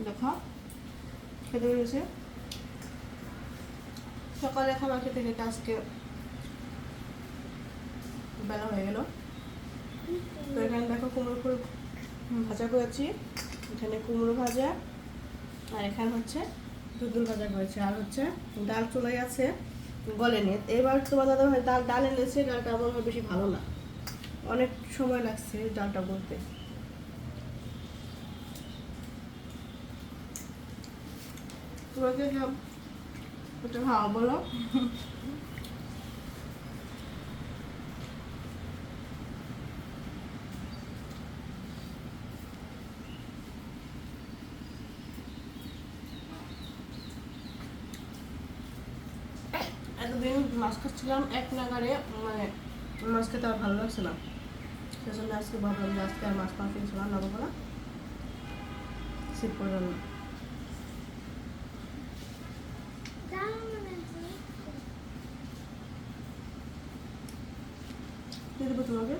দেখো খেতে পেরেছে সকালে খাবার খেতে খেতে আজকে বেলা হয়ে গেল। তো এখানে দেখো কুমড়ো ফুল ভাজা করেছি, এখানে কুমড়ো ভাজা, আর এখানে হচ্ছে দুধুল ভাজা করেছে, আর হচ্ছে ডাল চলে আছে গলেনি। এবার তোমার দাদা ভাই ডাল এনেছে, ডালটা আমার বেশি ভালো না, অনেক সময় লাগছে ডালটা বলতে। তোমাকে ওটা ভালো বলো। এতদিন মাছ খাচ্ছিলাম এক নাগারে, মানে মাছ খেতে আর ভালো লাগছে না, সেজন্য আজকে ভাবলাম যে আজকে আর মাছ কিছু রান্না করবো না, সিম্পল রান্না। দিয়ে দেবো তোমাকে।